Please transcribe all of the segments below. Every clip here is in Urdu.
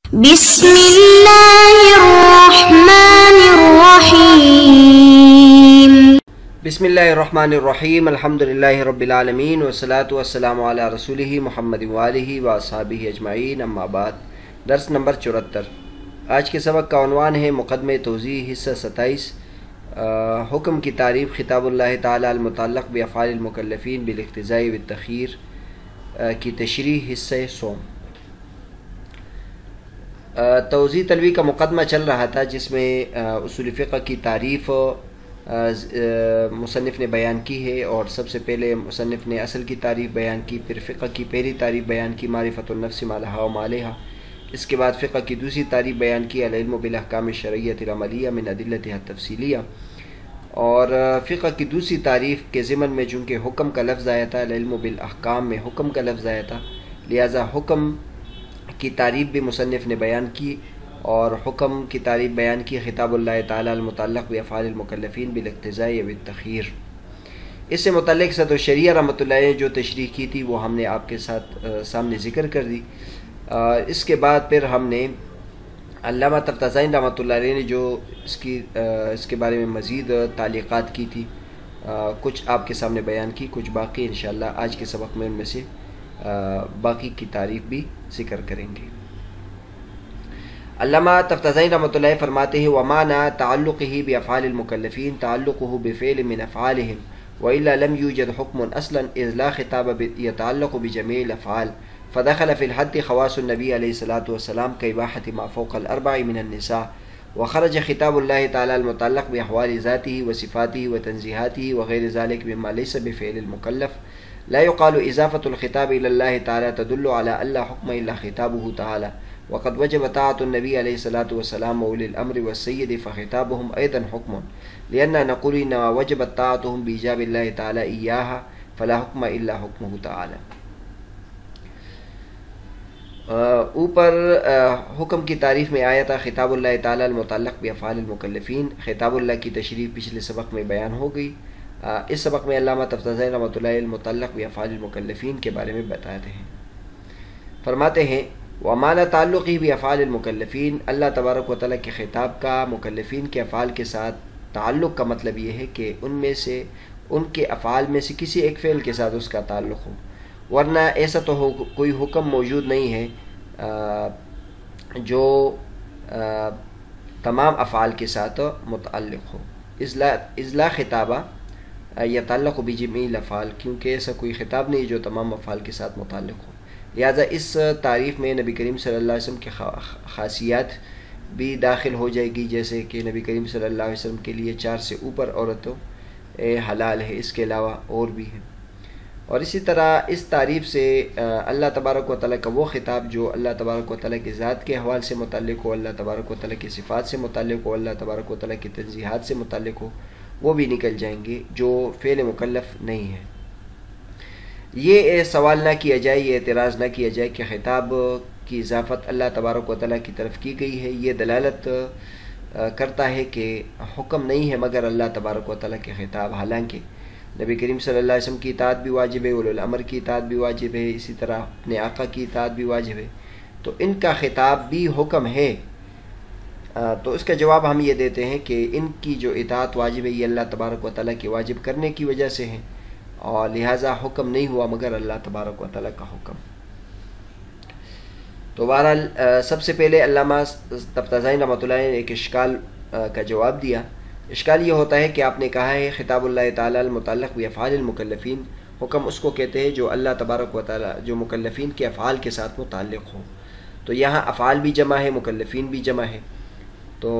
بسم اللہ الرحمن الرحیم بسم اللہ الرحمن الرحیم الحمدللہ رب العالمین والصلاة والسلام علی رسولہ محمد وآلہ واصحابہ اجمعین اما بعد۔ درس نمبر 74۔ آج کے سبق کا عنوان ہے مقدمہ توضیح حصہ 27، حکم کی تعریف خطاب اللہ تعالی المتعلق بافعال المکلفین بالاقتضاء والتخیر کی تشریح حصہ سوم۔ توضیح تلوی کا مقدمہ چل رہا تھا جس میں اصول فقہ کی تعریف مصنف نے بیان کی ہے، اور سب سے پہلے مصنف نے اصل کی تعریف بیان کی، پھر فقہ کی پہلی تعریف بیان کی معرفت النفس ما لہا و ما علیہا، اس کے بعد فقہ کی دوسری تعریف بیان کی العلم بالاحکام الشرعیۃ العملیہ من ادلتها التفصیلیہ، اور فقہ کی دوسری تعریف کے ضمن میں چونکہ حکم کا لفظ آیا تھا، العلم بالاحکام میں حکم کا لفظ آیا تھا، لہذا حکم کی تعریف بھی مصنف نے بیان کی، اور حکم کی تعریف بیان کی خطاب اللہ تعالی المتعلق بافعال المکلفین بالاقتضاء والتخیر۔ اس سے متعلق صدر الشریعہ رحمۃ اللہ علیہ نے جو تشریح کی تھی وہ ہم نے آپ کے ساتھ سامنے ذکر کر دی۔ اس کے بعد پھر ہم نے علامہ تفتازانی رحمۃ اللہ علیہ نے جو اس کے بارے میں مزید تعلیقات کی تھی، کچھ آپ کے سامنے بیان کی، کچھ باقی انشاءاللہ آج کے سبق میں ان میں سے باقی کی تعریف بھی ذکر کریں گے۔ علامہ تفتازانی رحمۃ اللہ فرماتے ہیں ومعنى تعلقه بافعال المکلفین تعلقه بفعل من افعالهم والا لم يوجد حکم اصلا اذ لا خطاب يتعلق بجميع الافعال فدخل في الحد خواص النبي عليه الصلاة والسلام كإباحة ما فوق الأربع من النساء، وخرج خطاب الله تعالى المتعلق بأحوال ذاته وصفاته وتنزيهاته وغير ذلك مما ليس بفعل المكلف. لا يقال إضافة الخطاب إلى الله تعالى تدل على أن لا حكم إلا خطابه تعالى، وقد وجب طاعة النبي عليه الصلاة والسلام وأولي الأمر والسيد فخطابهم أيضا حكم، لأننا نقول إنما وجبت طاعتهم بإيجاب الله تعالى إياها فلا حكم إلا حكمه تعالى۔ اوپر حکم کی تعریف میں آیا تھا خطاب اللہ تعالی المتعلق بافعال المکلفین، خطاب اللہ کی تشریح پچھلے سبق میں بیان ہو گئی۔ اس سبق میں علامہ تفتازانی رحمۃ اللہ المتعلق بافعال المکلفین کے بارے میں بتاتے ہیں۔ فرماتے ہیں ومعنى تعلقه بافعال المکلفین، اللہ تبارک و تعالیٰ کے خطاب کا مکلفین کے افعال کے ساتھ تعلق کا مطلب یہ ہے کہ ان کے افعال میں سے کسی ایک فعل کے ساتھ اس کا تعلق ہو، ورنہ ایسا تو کوئی حکم موجود نہیں ہے جو تمام افعال کے ساتھ متعلق ہو۔ اضلاع خطابہ یتعلق بجمیع الافعال، کیونکہ ایسا کوئی خطاب نہیں جو تمام افعال کے ساتھ متعلق ہو، لہذا اس تعریف میں نبی کریم صلی اللہ علیہ وسلم کی خاصیات بھی داخل ہو جائے گی، جیسے کہ نبی کریم صلی اللہ علیہ وسلم کے لیے 4 سے اوپر عورتوں حلال ہے، اس کے علاوہ اور بھی ہیں۔ اور اسی طرح اس تعریف سے اللہ تبارک و تعالیٰ کا وہ خطاب جو اللہ تبارک و تعالیٰ کی ذات کے احوال سے متعلق ہو، اللہ تبارک و تعالیٰ کی صفات سے متعلق ہو، اللہ تبارک و تعالیٰ کی تنزیہات سے متعلق ہو، وہ بھی نکل جائیں گے جو فعل مکلف نہیں ہے۔ یہ سوال نہ کیا جائے، یہ اعتراض نہ کیا جائے کہ خطاب کی اضافت اللہ تبارک و تعالیٰ کی طرف کی گئی ہے، یہ دلالت کرتا ہے کہ حکم نہیں ہے مگر اللہ تبارک و تعالیٰ کے خطاب، حالانکہ نبی کریم صلی اللہ علیہ وسلم کی اطاعت بھی واجب ہے، اولو الامر کی اطاعت بھی واجب ہے، اسی طرح اپنے آقا کی اطاعت بھی واجب ہے، تو ان کا خطاب بھی حکم ہے۔ تو اس کا جواب ہم یہ دیتے ہیں کہ ان کی جو اطاعت واجب ہے یہ اللہ تبارک و تعالیٰ کے واجب کرنے کی وجہ سے ہے، اور لہٰذا حکم نہیں ہوا مگر اللہ تبارک و تعالیٰ کا حکم۔ تو بہرحال سب سے پہلے علامہ تفتازانی رحمۃ اللہ نے ایک اشکال کا جواب دیا۔ اشکال یہ ہوتا ہے کہ آپ نے کہا ہے خطاب اللہ تعالی المتعلق بافعال المکلفین، حکم اس کو کہتے ہیں جو اللہ تبارک و تعالی جو مکلفین کے افعال کے ساتھ متعلق ہو، تو یہاں افعال بھی جمع ہے، مکلفین بھی جمع ہے، تو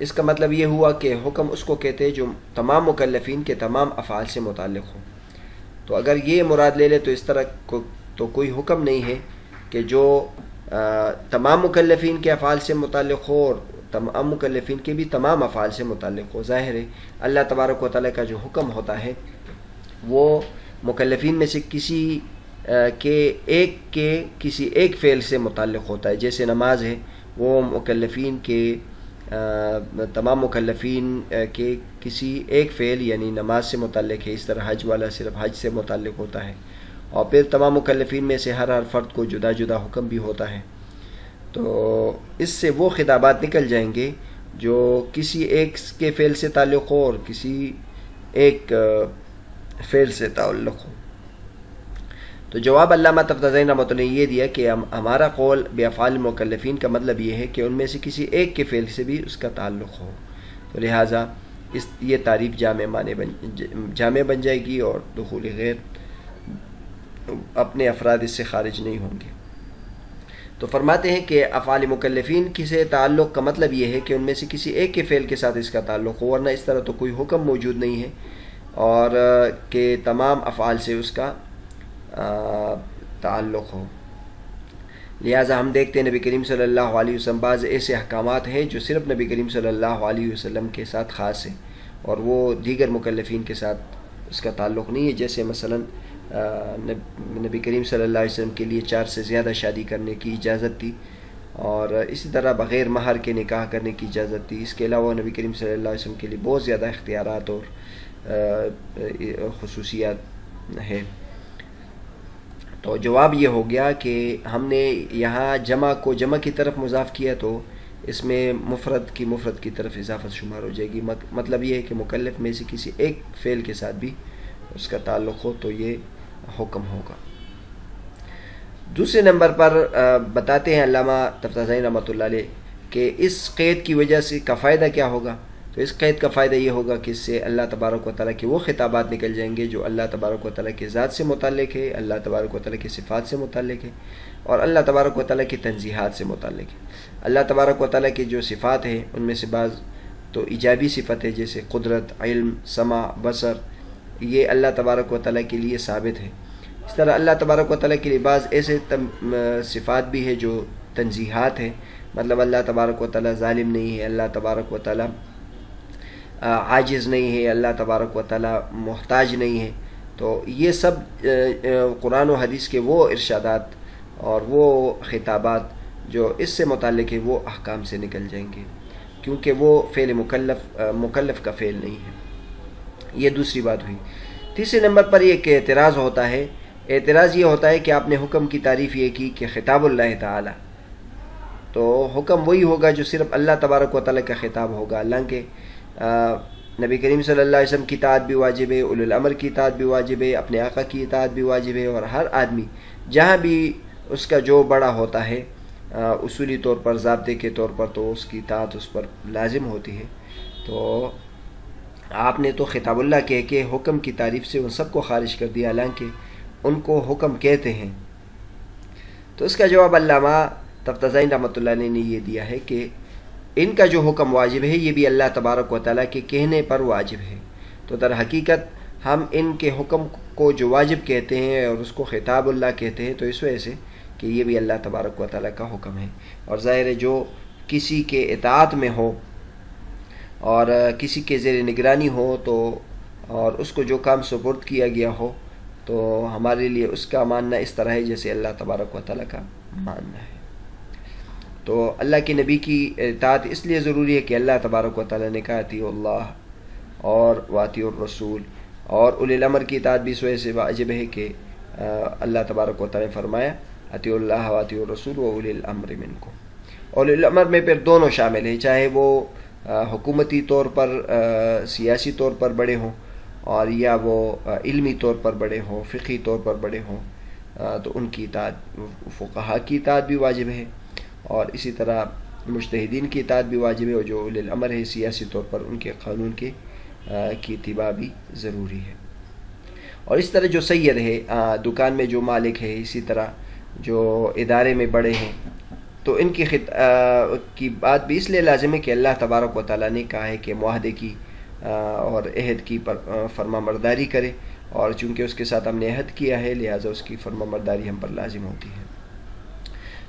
اس کا مطلب یہ ہوا کہ حکم اس کو کہتے ہیں جو تمام مکلفین کے تمام افعال سے متعلق ہو۔ تو اگر یہ مراد لے لے تو اس طرح تو کوئی حکم نہیں ہے کہ جو تمام مکلفین کے افعال سے متعلق ہو اور تمام مکلفین کے بھی تمام افعال سے متعلق ہو۔ ظاہر ہے اللہ تبارک و تعالیٰ کا جو حکم ہوتا ہے وہ مکلفین میں سے کسی ایک فعل سے متعلق ہوتا ہے، جیسے نماز ہے وہ مکلفین کے تمام مکلفین کے کسی ایک فعل یعنی نماز سے متعلق ہے، اس طرح حج والا صرف حج سے متعلق ہوتا ہے، اور پھر تمام مکلفین میں سے ہر فرد کو جدا جدا حکم بھی ہوتا ہے۔ تو اس سے وہ خطابات نکل جائیں گے جو کسی ایک کے فعل سے تعلق ہو اور کسی ایک فعل سے تعلق ہو۔ تو جواب علامہ تفتازانی رحمۃ اللہ نے یہ دیا کہ ہمارا قول بافعال المکلفین کا مطلب یہ ہے کہ ان میں سے کسی ایک کے فعل سے بھی اس کا تعلق ہو، تو لہٰذا یہ تعریف جامع بن جائے گی اور دخول غیر اپنے افراد اس سے خارج نہیں ہوں گے۔ تو فرماتے ہیں کہ افعال مکلفین کی سے تعلق کا مطلب یہ ہے کہ ان میں سے کسی ایک کے فعل کے ساتھ اس کا تعلق ہو، ورنہ اس طرح تو کوئی حکم موجود نہیں ہے اور کہ تمام افعال سے اس کا تعلق ہو۔ لہٰذا ہم دیکھتے ہیں نبی کریم صلی اللہ علیہ وسلم بعض ایسے احکامات ہیں جو صرف نبی کریم صلی اللہ علیہ وسلم کے ساتھ خاص ہیں اور وہ دیگر مکلفین کے ساتھ اس کا تعلق نہیں ہے، جیسے مثلا نبی کریم صلی اللہ علیہ وسلم کے لیے 4 سے زیادہ شادی کرنے کی اجازت تھی، اور اسی طرح بغیر مہر کے نکاح کرنے کی اجازت تھی۔ اس کے علاوہ نبی کریم صلی اللہ علیہ وسلم کے لیے بہت زیادہ اختیارات اور خصوصیات ہیں۔ تو جواب یہ ہو گیا کہ ہم نے یہاں جمع کو جمع کی طرف مضاف کیا تو اس میں مفرد کی طرف اضافت شمار ہو جائے گی، مطلب یہ ہے کہ مکلف میں سے کسی ایک فعل کے ساتھ بھی اس کا تعلق ہو تو یہ حکم ہوگا۔ دوسرے نمبر پر بتاتے ہیں علامہ تفتازانی رحمۃ اللہ علیہ کہ اس قید کی وجہ سے کا فائدہ کیا ہوگا، تو اس قید کا فائدہ یہ ہوگا کہ اس سے اللہ تبارک و تعالیٰ کے وہ خطابات نکل جائیں گے جو اللہ تبارک و تعالیٰ کے ذات سے متعلق ہے، اللہ تبارک و تعالیٰ کی صفات سے متعلق ہے اور اللہ تبارک و تعالیٰ کی تنزیہات سے متعلق ہے۔ اللہ تبارک و تعالیٰ کی جو صفات ہیں ان میں سے بعض تو ایجابی صفت ہے، جیسے قدرت، علم، سمع، بصر، یہ اللہ تبارک و تعالیٰ کے لیے ثابت ہے۔ اس طرح اللہ تبارک و تعالیٰ کے لیے بعض ایسے صفات بھی ہے جو تنزیہات ہیں، مطلب اللہ تبارک و تعالیٰ ظالم نہیں ہے، اللہ تبارک و تعالیٰ عاجز نہیں ہے، اللہ تبارک و تعالیٰ محتاج نہیں ہے۔ تو یہ سب قرآن و حدیث کے وہ ارشادات اور وہ خطابات جو اس سے متعلق ہے وہ احکام سے نکل جائیں گے، کیونکہ وہ فعل مکلف کا فعل نہیں ہے۔ یہ دوسری بات ہوئی۔ تیسرے نمبر پر ایک اعتراض ہوتا ہے، اعتراض یہ ہوتا ہے کہ آپ نے حکم کی تعریف یہ کی کہ خطاب اللہ تعالی، تو حکم وہی ہوگا جو صرف اللہ تبارک و تعالیٰ کا خطاب ہوگا، حالانکہ نبی کریم صلی اللہ علیہ وسلم کی اطاعت بھی واجب ہے، اولی الامر کی اطاعت بھی واجب ہے، اپنے آقا کی اطاعت بھی واجب ہے، اور ہر آدمی جہاں بھی اس کا جو بڑا ہوتا ہے اصولی طور پر، ضابطے کے طور پر، تو اس کی اطاعت اس پر لازم ہوتی ہے۔ تو آپ نے تو خطاب اللہ کہہ کے حکم کی تعریف سے ان سب کو خارج کر دیا، حالانکہ ان کو حکم کہتے ہیں۔ تو اس کا جواب علامہ تفتازانی رحمۃ اللہ علیہ نے یہ دیا ہے کہ ان کا جو حکم واجب ہے یہ بھی اللہ تبارک و تعالیٰ کے کہنے پر واجب ہے، تو در حقیقت ہم ان کے حکم کو جو واجب کہتے ہیں اور اس کو خطاب اللہ کہتے ہیں، تو اس وجہ سے کہ یہ بھی اللہ تبارک و تعالیٰ کا حکم ہے، اور ظاہر ہے جو کسی کے اطاعت میں ہو اور کسی کے زیر نگرانی ہو تو اور اس کو جو کام سپرد کیا گیا ہو تو ہمارے لیے اس کا ماننا اس طرح ہے جیسے اللہ تبارک و تعالیٰ کا ماننا ہے۔ تو اللہ کے نبی کی اطاعت اس لیے ضروری ہے کہ اللہ تبارک و تعالیٰ نے کہا اطیعوا اللہ اور واطیعوا الرسول، اور اولی الامر کی اطاعت بھی اس وجہ سے واجب ہے کہ اللہ تبارک و تعالیٰ نے فرمایا اطیعوا اللہ واطیعوا الرسول واولی الامر منکم۔ اولی الامر میں پھر دونوں شامل ہیں، چاہے وہ حکومتی طور پر سیاسی طور پر بڑے ہوں اور یا وہ علمی طور پر بڑے ہوں، فقہی طور پر بڑے ہوں، تو ان کی اطاعت، فقہا کی اطاعت بھی واجب ہے، اور اسی طرح مجتہدین کی اطاعت بھی واجب ہے، اور جو اولی الامر ہے سیاسی طور پر ان کے قانون کی اتباع بھی ضروری ہے۔ اور اس طرح جو سید ہے، دکان میں جو مالک ہے، اسی طرح جو ادارے میں بڑے ہیں، تو ان کی بات بھی اس لیے لازم ہے کہ اللہ تبارک و تعالیٰ نے کہا ہے کہ معاہدے کی اور عہد کی فرما برداری کرے، اور چونکہ اس کے ساتھ ہم نے عہد کیا ہے لہٰذا اس کی فرما برداری ہم پر لازم ہوتی ہے۔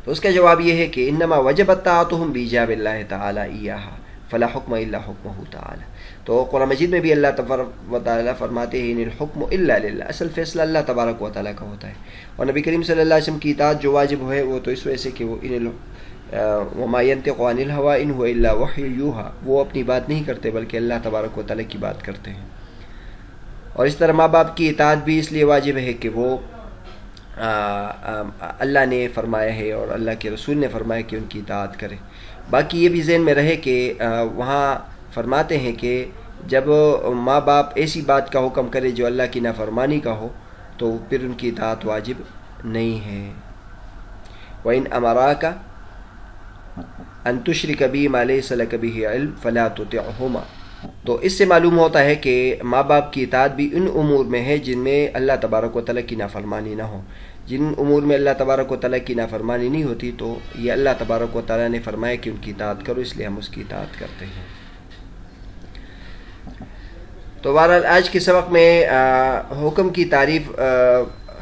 تو اس کا جواب یہ ہے کہ انما وجبت طاعتهم بإيجاب اللہ تعالی ایاها فلا حکم الا حکمہ تعالی۔ تو قرآن مجید میں بھی اللہ تبارک و تعالیٰ فرماتے ہیں ان الحکم الا للہ، اصل فیصلہ اللہ تبارک و تعالیٰ کا ہوتا ہے، اور نبی کریم صلی اللہ علیہ وسلم کی اطاعت جو واجب ہے وہ تو اس وجہ سے کہ وہ وما ينطق عن الهوى ان هو الا وحی یوحى، وہ اپنی بات نہیں کرتے بلکہ اللہ تبارک و تعالیٰ کی بات کرتے ہیں۔ اور اس طرح ماں باپ کی اطاعت بھی اس لیے واجب ہے کہ وہ اللہ نے فرمایا ہے اور اللہ کے رسول نے فرمایا کہ ان کی اطاعت کریں۔ باقی یہ بھی ذہن میں رہے کہ وہاں فرماتے ہیں کہ جب ماں باپ ایسی بات کا حکم کرے جو اللہ کی نافرمانی کا ہو تو پھر ان کی اطاعت واجب نہیں ہے۔ وَإِنْ أَمَرَاكَ أَن تُشْرِكَ بِي مَا لَيْسَ لَكَ بِهِ عِلْمٌ فَلَا تُطِعْهُمَا۔ تو اس سے معلوم ہوتا ہے کہ ماں باپ کی اطاعت بھی ان امور میں ہے جن میں اللہ تبارک و تعالیٰ کی نافرمانی نہ ہو۔ جن امور میں اللہ تبارک و تعالیٰ کی نافرمانی نہیں ہوتی تو یہ اللہ تبارک و تعالیٰ نے فرمایا کہ ان کی اطاعت کرو، اس لیے ہم اس کی اطاعت کرتے ہیں۔ تو بہرحال آج کے سبق میں حکم کی تعریف،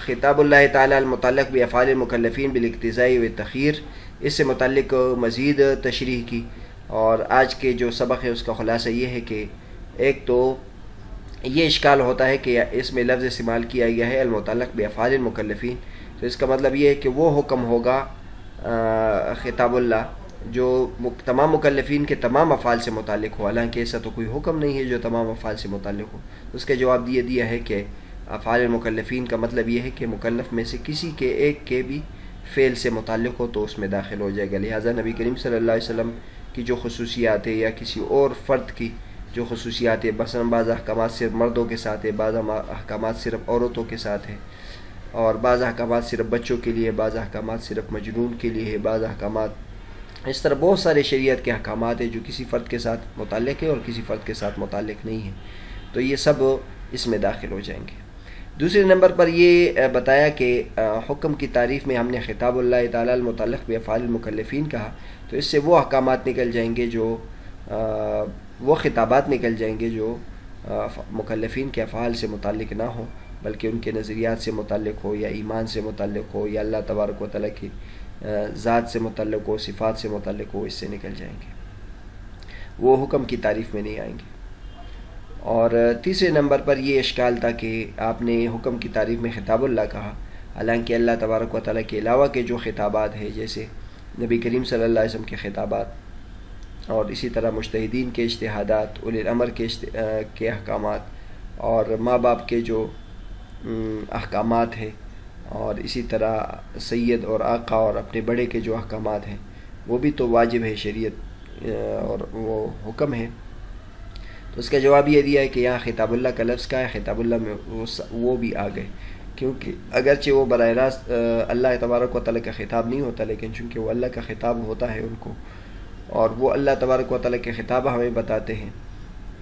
خطاب اللہ تعالیٰ المتعلق بافعال المکلفین بالاقتضاء والتخیر، اس سے متعلق مزید تشریح کی۔ اور آج کے جو سبق ہے اس کا خلاصہ یہ ہے کہ ایک تو یہ اشکال ہوتا ہے کہ اس میں لفظ استعمال کیا گیا ہے المتعلق بافعال المکلفین، تو اس کا مطلب یہ ہے کہ وہ حکم ہوگا خطاب اللہ جو تمام مکلفین کے تمام افعال سے متعلق ہو، حالانکہ ایسا تو کوئی حکم نہیں ہے جو تمام افعال سے متعلق ہو۔ اس کا جواب یہ دیا ہے کہ افعال المکلفین کا مطلب یہ ہے کہ مکلف میں سے کسی کے ایک کے بھی فعل سے متعلق ہو تو اس میں داخل ہو جائے گا۔ لہٰذا نبی کریم صلی اللہ علیہ وسلم کی جو خصوصیات ہے یا کسی اور فرد کی جو خصوصیات ہے، مثلا بعض احکامات صرف مردوں کے ساتھ ہے، بعض احکامات صرف عورتوں کے ساتھ ہے، اور بعض احکامات صرف بچوں کے لیے، بعض احکامات صرف مجنون کے لیے ہے، بعض احکامات اس طرح بہت سارے شریعت کے احکامات ہیں جو کسی فرد کے ساتھ متعلق ہے اور کسی فرد کے ساتھ متعلق نہیں ہے، تو یہ سب اس میں داخل ہو جائیں گے۔ دوسرے نمبر پر یہ بتایا کہ حکم کی تعریف میں ہم نے خطاب اللہ تعالیٰ المتعلق بافعال المکلفین کہا، تو اس سے وہ احکامات نکل جائیں گے جو وہ خطابات نکل جائیں گے جو مکلفین کے افعال سے متعلق نہ ہوں بلکہ ان کے نظریات سے متعلق ہو یا ایمان سے متعلق ہو یا اللہ تبارک و تعالیٰ کی ذات سے متعلق ہو، صفات سے متعلق ہو، اس سے نکل جائیں گے، وہ حکم کی تعریف میں نہیں آئیں گے۔ اور تیسرے نمبر پر یہ اشکال تھا کہ آپ نے حکم کی تعریف میں خطاب اللہ کہا، حالانکہ اللہ تبارک و تعالیٰ کے علاوہ کے جو خطابات ہیں جیسے نبی کریم صلی اللہ علیہ وسلم کے خطابات اور اسی طرح مجتہدین کے اجتہادات، اولی الامر کے احکامات اور ماں باپ کے جو احکامات ہیں اور اسی طرح سید اور آقا اور اپنے بڑے کے جو احکامات ہیں وہ بھی تو واجب ہے شریعت اور وہ حکم ہے۔ تو اس کا جواب یہ دیا ہے کہ یہاں خطاب اللہ کا لفظ کا ہے، خطاب اللہ میں وہ بھی آ گئے، کیونکہ اگرچہ وہ براہ راست اللہ تبارک و تعالیٰ کا خطاب نہیں ہوتا لیکن چونکہ وہ اللہ کا خطاب ہوتا ہے ان کو، اور وہ اللہ تبارک و تعالیٰ کے خطاب ہمیں بتاتے ہیں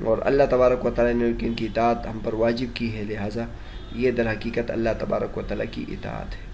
اور اللہ تبارک و تعالیٰ نے ان کی اطاعت ہم پر واجب کی ہے، لہٰذا یہ در حقیقت اللہ تبارک و تعالیٰ کی اطاعت ہے۔